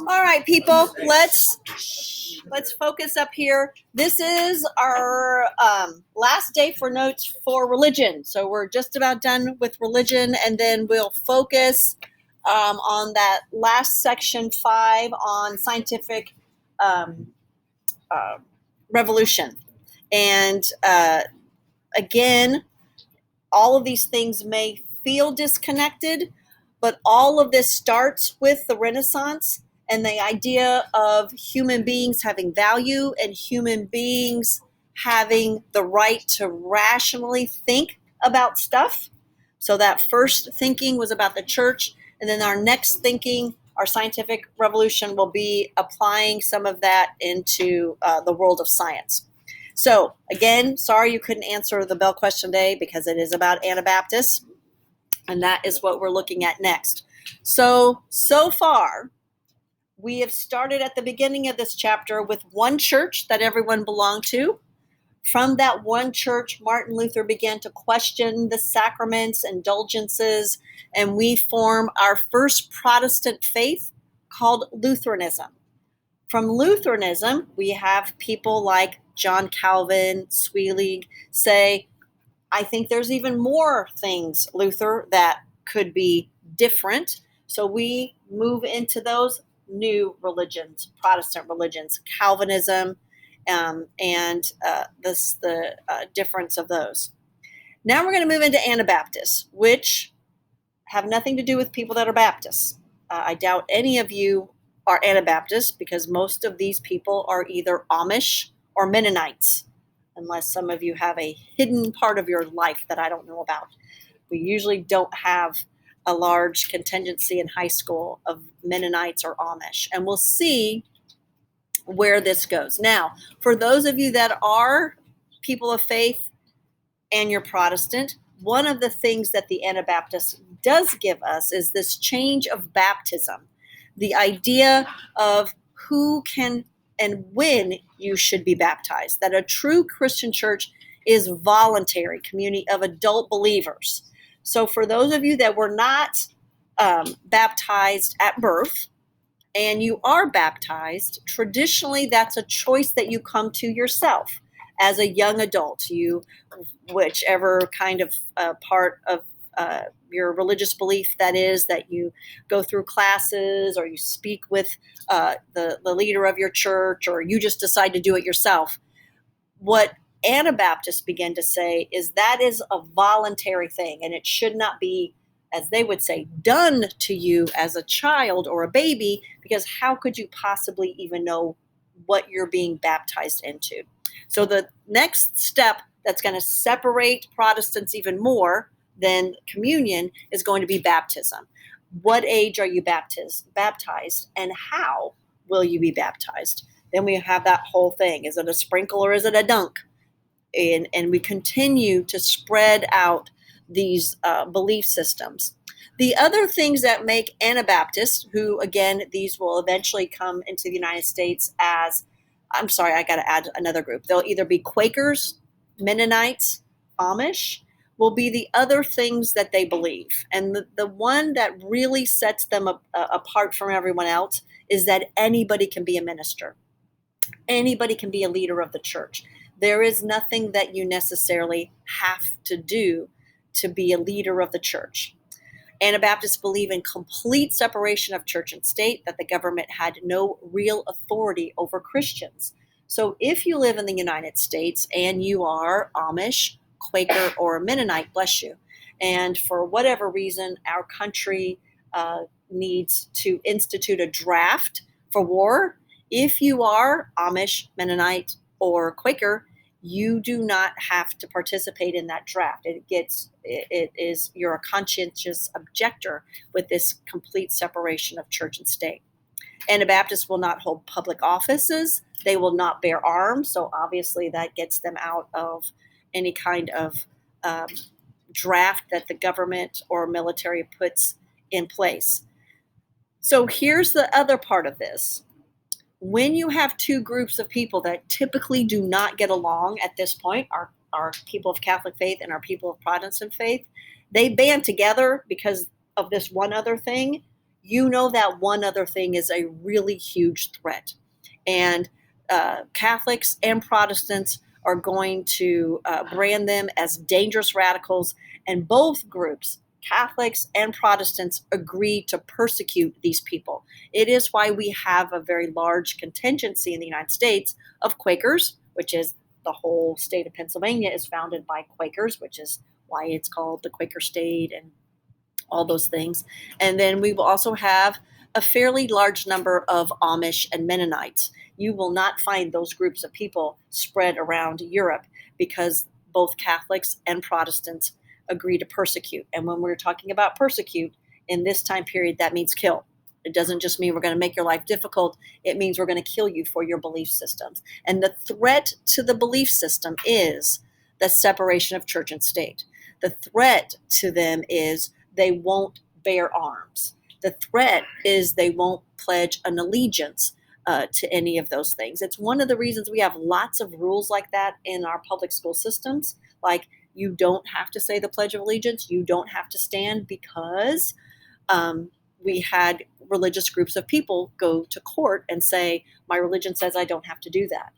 All right, people, let's focus up here. This is our last day for notes for religion. So we're just about done with religion, and then we'll focus on that last section 5 on scientific revolution. And again, all of these things may feel disconnected, but all of this starts with the Renaissance and the idea of human beings having value and human beings having the right to rationally think about stuff. So that first thinking was about the church, and then our next thinking, our scientific revolution, will be applying some of that into the world of science. So again, sorry you couldn't answer the Bell question today because it is about Anabaptists, and that is what we're looking at next. So far, we have started at the beginning of this chapter with one church that everyone belonged to. From that one church, Martin Luther began to question the sacraments, indulgences, and we form our first Protestant faith called Lutheranism. From Lutheranism, we have people like John Calvin, Zwingli say, I think there's even more things, Luther, that could be different. So we move into those new religions, Protestant religions, Calvinism, and the difference of those. Now we're going to move into Anabaptists, which have nothing to do with people that are Baptists. I doubt any of you are Anabaptists because most of these people are either Amish or Mennonites, unless some of you have a hidden part of your life that I don't know about. We usually don't have a large contingency in high school of Mennonites or Amish, and we'll see where this goes. Now, for those of you that are people of faith and you're Protestant, one of the things that the Anabaptist does give us is this change of baptism, the idea of who can and when you should be baptized, that a true Christian church is voluntary community of adult believers. So for those of you that were not baptized at birth and you are baptized, traditionally that's a choice that you come to yourself as a young adult. You, whichever kind of part of your religious belief that is, that you go through classes or you speak with the leader of your church, or you just decide to do it yourself. What Anabaptists begin to say is that is a voluntary thing, and it should not be, as they would say, done to you as a child or a baby, because how could you possibly even know what you're being baptized into? So the next step that's going to separate Protestants even more than communion is going to be baptism. What age are you baptized, and how will you be baptized? Then we have that whole thing. Is it a sprinkle or is it a dunk? And we continue to spread out these belief systems. The other things that make Anabaptists, who again, these will eventually come into the United States as, I'm sorry, I got to add another group. They'll either be Quakers, Mennonites, Amish, will be the other things that they believe. And the one that really sets them apart from everyone else is that anybody can be a minister. Anybody can be a leader of the church. There is nothing that you necessarily have to do to be a leader of the church. Anabaptists believe in complete separation of church and state, that the government had no real authority over Christians. So if you live in the United States and you are Amish, Quaker, or Mennonite, bless you, and for whatever reason our country needs to institute a draft for war, if you are Amish, Mennonite, or Quaker, you do not have to participate in that draft. You're a conscientious objector with this complete separation of church and state. Anabaptists will not hold public offices. They will not bear arms. So obviously that gets them out of any kind of draft that the government or military puts in place. So here's the other part of this. When you have two groups of people that typically do not get along at this point, our people of Catholic faith and our people of Protestant faith, they band together because of this one other thing, you know that one other thing is a really huge threat. And Catholics and Protestants are going to brand them as dangerous radicals. And both groups, Catholics and Protestants, agree to persecute these people. It is why we have a very large contingency in the United States of Quakers, which is the whole state of Pennsylvania is founded by Quakers, which is why it's called the Quaker state and all those things. And then we will also have a fairly large number of Amish and Mennonites. You will not find those groups of people spread around Europe because both Catholics and Protestants agree to persecute. And when we're talking about persecute in this time period, that means kill. It doesn't just mean we're going to make your life difficult. It means we're going to kill you for your belief systems. And the threat to the belief system is the separation of church and state. The threat to them is they won't bear arms. The threat is they won't pledge an allegiance to any of those things. It's one of the reasons we have lots of rules like that in our public school systems. Like, you don't have to say the Pledge of Allegiance. You don't have to stand, because we had religious groups of people go to court and say, my religion says I don't have to do that.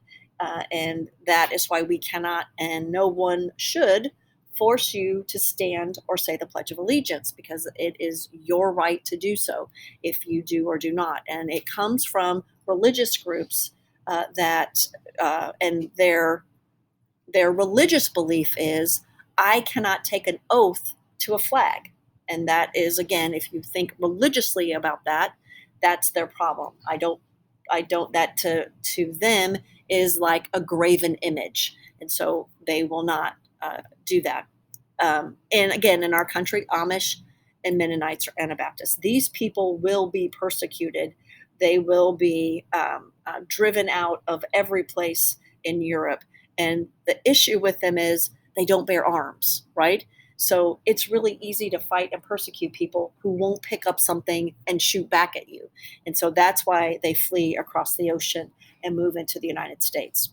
And that is why we cannot, and no one should, force you to stand or say the Pledge of Allegiance, because it is your right to do so if you do or do not. And it comes from religious groups and their religious belief is, I cannot take an oath to a flag. And that is, again, if you think religiously about that, that's their problem. That to them is like a graven image. And so they will not do that. And again, in our country, Amish and Mennonites are Anabaptists. These people will be persecuted. They will be driven out of every place in Europe. And the issue with them is they don't bear arms, right? So it's really easy to fight and persecute people who won't pick up something and shoot back at you. And so that's why they flee across the ocean and move into the United States.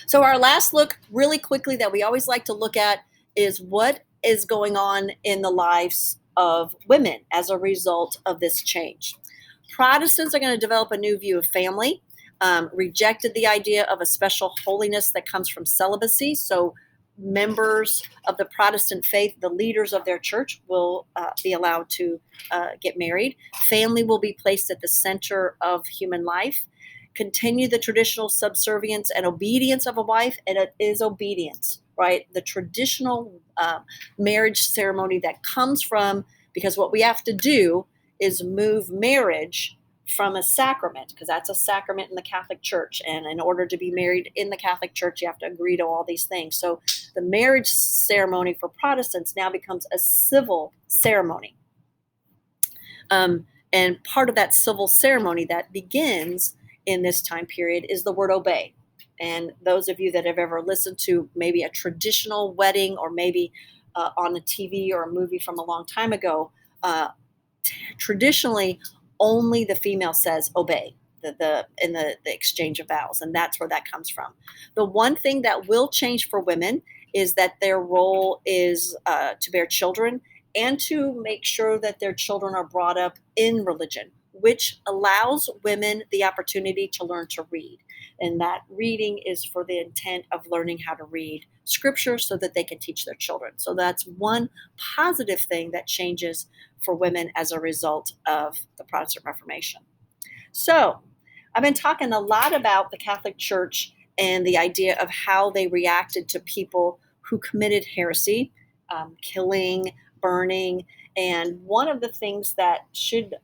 So our last look, really quickly, that we always like to look at is what is going on in the lives of women as a result of this change. Protestants are going to develop a new view of family, rejected the idea of a special holiness that comes from celibacy. So members of the Protestant faith, the leaders of their church, will be allowed to get married. Family will be placed at the center of human life. Continue the traditional subservience and obedience of a wife, and it is obedience, right? The traditional marriage ceremony that comes from, because what we have to do is move marriage from a sacrament, because that's a sacrament in the Catholic Church. And in order to be married in the Catholic Church, you have to agree to all these things. So the marriage ceremony for Protestants now becomes a civil ceremony. And part of that civil ceremony that begins in this time period is the word obey. And those of you that have ever listened to maybe a traditional wedding, or maybe on a TV or a movie from a long time ago, traditionally only the female says obey in the exchange of vows, and that's where that comes from. The one thing that will change for women is that their role is to bear children and to make sure that their children are brought up in religion, which allows women the opportunity to learn to read. And that reading is for the intent of learning how to read scripture so that they can teach their children. So that's one positive thing that changes for women as a result of the Protestant Reformation. So I've been talking a lot about the Catholic Church and the idea of how they reacted to people who committed heresy, killing, burning. And one of the things that should,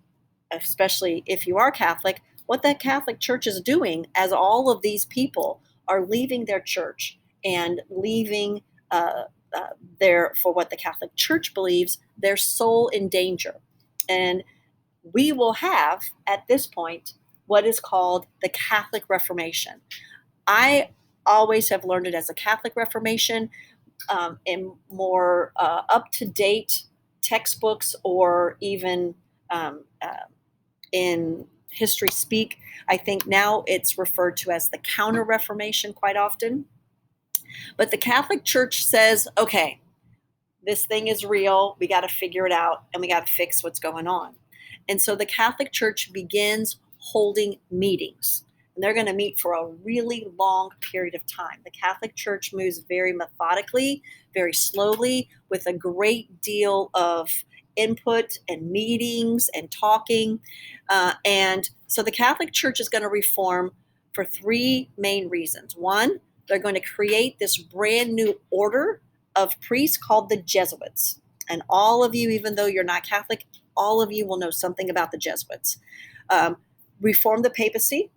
especially if you are Catholic, what that Catholic Church is doing as all of these people are leaving their church and leaving for what the Catholic Church believes, their soul in danger. And we will have, at this point, what is called the Catholic Reformation. I always have learned it as a Catholic Reformation in more up-to-date textbooks, or even in history speak. I think now it's referred to as the Counter-Reformation quite often. But the Catholic Church says, okay, This thing is real. We got to figure it out, and we got to fix what's going on. And so the Catholic Church begins holding meetings. And they're going to meet for a really long period of time. The Catholic Church moves very methodically, very slowly, with a great deal of input and meetings and talking. And so the Catholic Church is going to reform for three main reasons. One, they're going to create this brand new order of priests called the Jesuits. And all of you, even though you're not Catholic, all of you will know something about the Jesuits. Reform the papacy.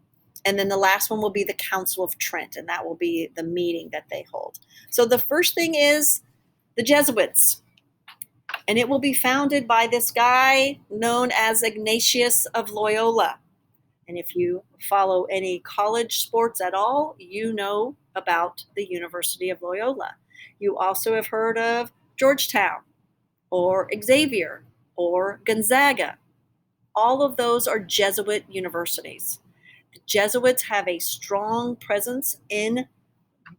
And then the last one will be the Council of Trent, and that will be the meeting that they hold. So the first thing is the Jesuits. And it will be founded by this guy known as Ignatius of Loyola. And if you follow any college sports at all, you know about the University of Loyola. You also have heard of Georgetown or Xavier or Gonzaga. All of those are Jesuit universities. The Jesuits have a strong presence in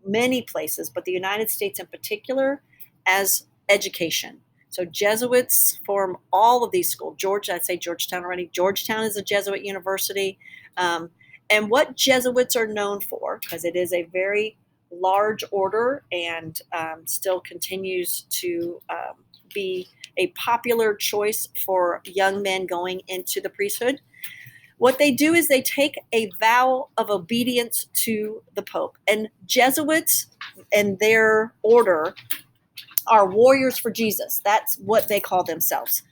many places, but the United States in particular, as education. So Jesuits form all of these schools. I'd say Georgetown already. Georgetown is a Jesuit university. And what Jesuits are known for, because it is a very large order and still continues to be a popular choice for young men going into the priesthood. What they do is they take a vow of obedience to the Pope. And Jesuits and their order are warriors for Jesus. That's what they call themselves.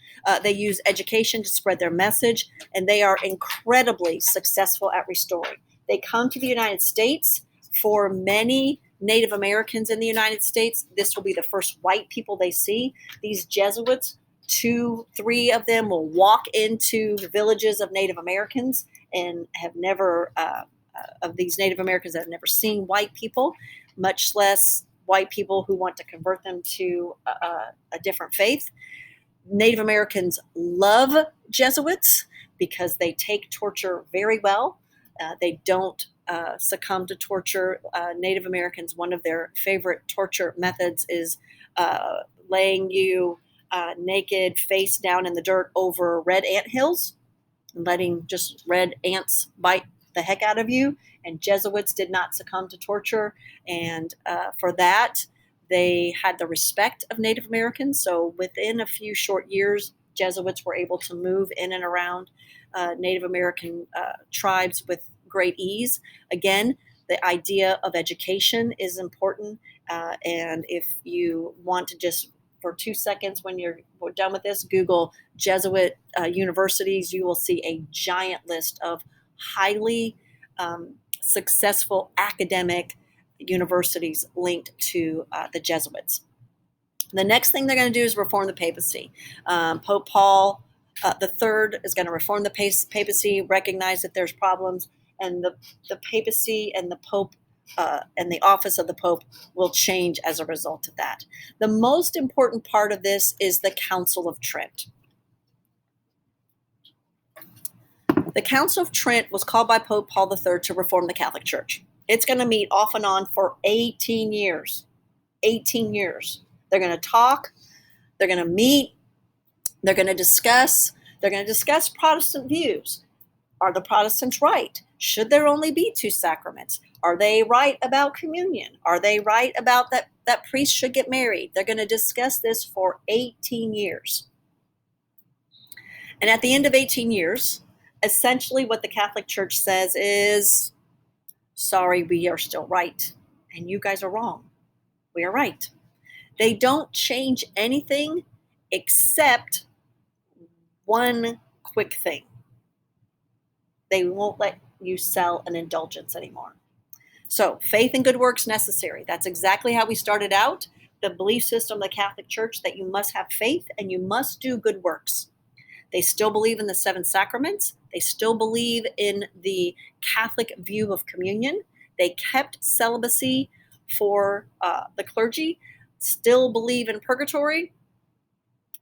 They use education to spread their message, and they are incredibly successful at restoring. They come to the United States. For many Native Americans in the United States, this will be the first white people they see. These Jesuits, 2-3 of them will walk into the villages of Native Americans and have never, of these Native Americans that have never seen white people, much less white people who want to convert them to a different faith. Native Americans love Jesuits because they take torture very well. They don't succumb to torture. Native Americans, one of their favorite torture methods is laying you naked, face down in the dirt over red ant hills and letting just red ants bite the heck out of you. And Jesuits did not succumb to torture. And for that, they had the respect of Native Americans. So within a few short years, Jesuits were able to move in and around Native American tribes with great ease. Again, the idea of education is important. And if you want to just, for 2 seconds, when we're done with this, Google Jesuit universities, you will see a giant list of highly successful academic universities linked to the Jesuits. The next thing they're going to do is reform the papacy. Pope Paul III is going to reform the papacy, recognize that there's problems, and the papacy and the Pope and the office of the Pope will change as a result of that. The most important part of this is the Council of Trent. The Council of Trent was called by Pope Paul III to reform the Catholic Church. It's going to meet off and on for 18 years. 18 years. They're going to talk. They're going to meet. They're going to discuss. They're going to discuss Protestant views. Are the Protestants right? Should there only be 2 sacraments? Are they right about communion? Are they right about that priests should get married? They're going to discuss this for 18 years. And at the end of 18 years, essentially what the Catholic Church says is, sorry, we are still right. And you guys are wrong. We are right. They don't change anything except one quick thing. They won't let you sell an indulgence anymore. So faith and good works necessary. That's exactly how we started out. The belief system of the Catholic Church, that you must have faith and you must do good works. They still believe in the 7 sacraments. They still believe in the Catholic view of communion. They kept celibacy for the clergy, still believe in purgatory.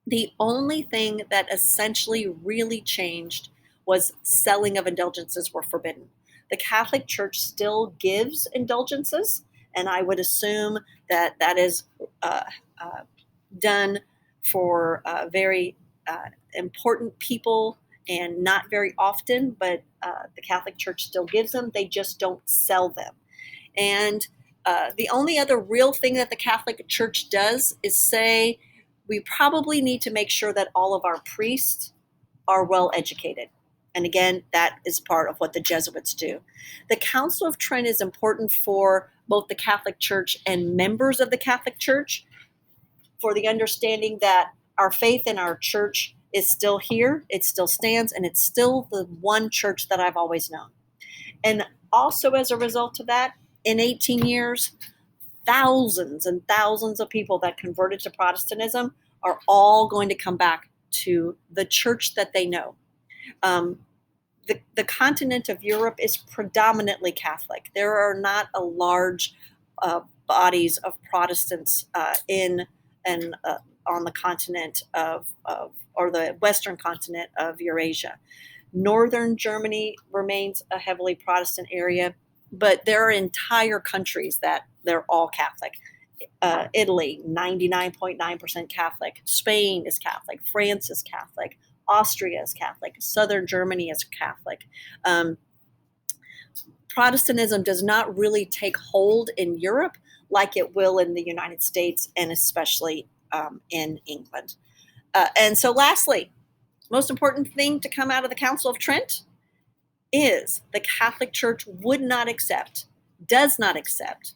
The only thing that essentially really changed was selling of indulgences were forbidden. The Catholic Church still gives indulgences, and I would assume that that is done for very important people and not very often, but the Catholic Church still gives them. They just don't sell them. And the only other real thing that the Catholic Church does is say we probably need to make sure that all of our priests are well educated. And again, that is part of what the Jesuits do. The Council of Trent is important for both the Catholic Church and members of the Catholic Church, for the understanding that our faith in our church is still here, it still stands, and it's still the one church that I've always known. And also as a result of that, in 18 years, thousands and thousands of people that converted to Protestantism are all going to come back to the church that they know. The continent of Europe is predominantly Catholic. There are not a large bodies of Protestants in and on the continent or the western continent of Eurasia. Northern Germany remains a heavily Protestant area, but there are entire countries that they're all Catholic. Italy, 99.9% Catholic. Spain is Catholic. France is Catholic. Austria is Catholic. Southern Germany is Catholic. Protestantism does not really take hold in Europe like it will in the United States and especially in England. And so lastly, most important thing to come out of the Council of Trent is the Catholic Church does not accept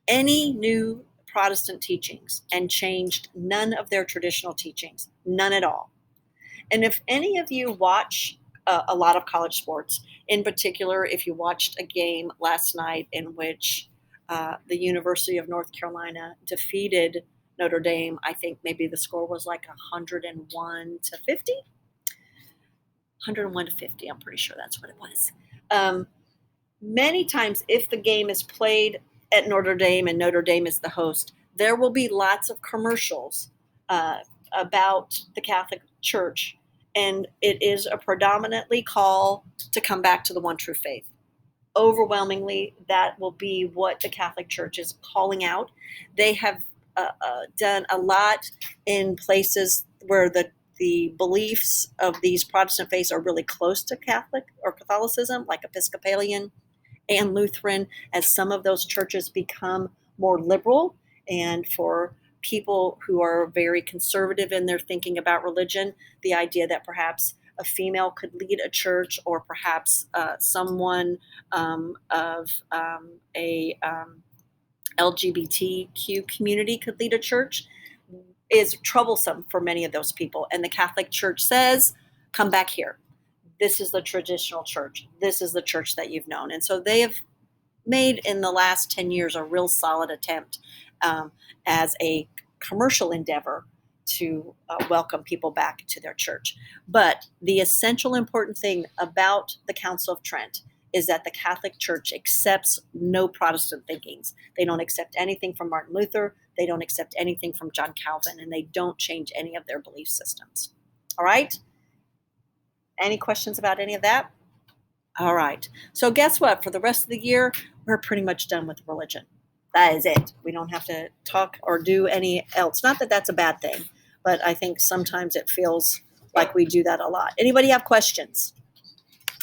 any new Protestant teachings and changed none of their traditional teachings, none at all. And if any of you watch a lot of college sports, in particular, if you watched a game last night in which the University of North Carolina defeated Notre Dame, I think maybe the score was like 101 to 50. 101 to 50, I'm pretty sure that's what it was. Many times, if the game is played at Notre Dame and Notre Dame is the host, there will be lots of commercials about the Catholic Church, and it is a predominantly call to come back to the one true faith. Overwhelmingly, that will be what the Catholic Church is calling out. They have done a lot in places where the beliefs of these Protestant faiths are really close to Catholic or Catholicism, like Episcopalian and Lutheran, as some of those churches become more liberal. And for people who are very conservative in their thinking about religion, the idea that perhaps a female could lead a church, or perhaps someone of a LGBTQ community could lead a church, is troublesome for many of those people. And the Catholic Church says, come back here. This is the traditional church. This is the church that you've known. And so they have made in the last 10 years a real solid attempt as a commercial endeavor to welcome people back to their church. But the essential important thing about the Council of Trent is that the Catholic Church accepts no Protestant thinkings. They don't accept anything from Martin Luther. They don't accept anything from John Calvin, and they don't change any of their belief systems. All right? Any questions about any of that? All right. So guess what? For the rest of the year, we're pretty much done with religion. That is it. We don't have to talk or do any else. Not that that's a bad thing, but I think sometimes it feels like we do that a lot. Anybody have questions?